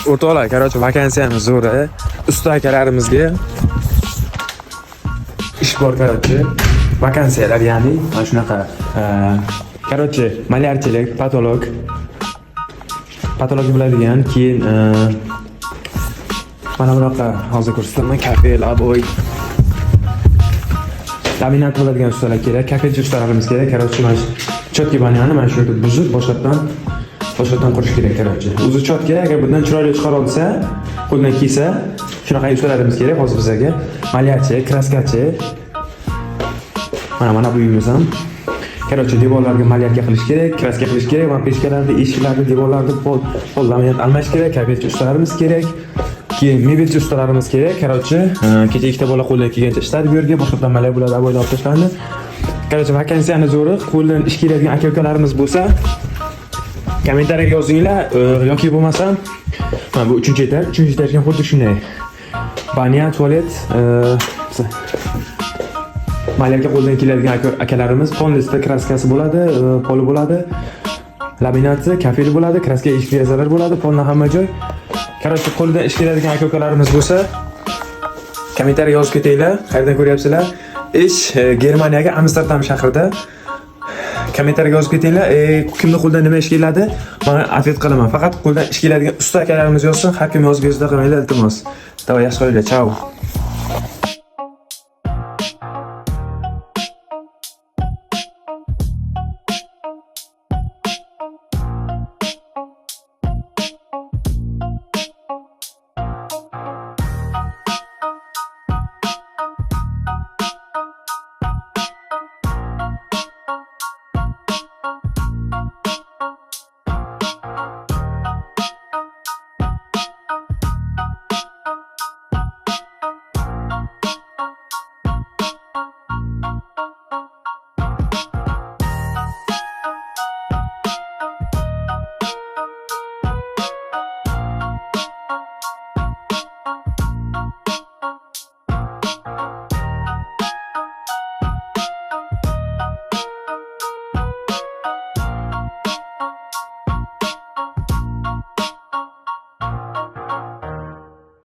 O'rtoqlar, короче, vakansiyamiz zo'r. Usta akalarimizga ish bor, короче. Vakansiyalar, ya'ni mana shunaqa. Короче, malyarchilik, patolog bo'ladigan, keyin mana bunaqa hozir ko'rsataman, kafel, aboy. Laminat bo'ladigan ustalar kerak, kafelchi ustalarimiz kerak. Короче, mana chotki banani mana shu yerda buzib, boshqatdan qurish kerak, короче. O'zi chotki, agar bundan chiroyli chiqara olsa, qo'ldan kiysa, shunaqa ustalarimiz kerak hozir bizga. Malyarchi, kraskachi. Mana bu uyimiz ham. Короче, devorlarga malyarka qilish kerak, kraska qilish kerak, va peshkalarni, eshiklarni, devorlarni pol laminat almash kerak, kafelchi ustalarimiz kerak. Keyin mebelchi ustalarimiz kerak. Короче, kecha ikkita bola qo'ldan kelgancha ishladi bu yerga, boshqatdan malak bo'ladi, aboylar olib tashlandi. Короче, vakansiyani zo'ri, qo'ldan ish keladigan aka-ukalarimiz bo'lsa, kommentariyaga yozinglar, yoki bo'lmasam, mana bu 3-etaj, 3-etajga xuddi shunday. Banya, tualet, malyarka qo'ldan keladigan akalarimiz, polnisda kraskasi bo'ladi, poli bo'ladi, laminati, kafeli bo'ladi, kraska eshik derazalar bo'ladi, polni hamma joy. Короче, qo'ldan ish keladigan aka-ukalarimiz bo'lsa, kommentariyaga yozib ketinglar. Qayerdan ko'ryapsizlar? Ish Germaniyaga, Amsterdam shahrida. Kommentariyaga yozib ketinglar. Kimni qo'ldan nima ish keladi? Men atvet qilaman. Faqat qo'ldan ish keladigan usta akalarimiz yozsin, har kim yozib bersa qilmanglar, iltimos. Davay, yaxshi qo'yinglar. Ciao.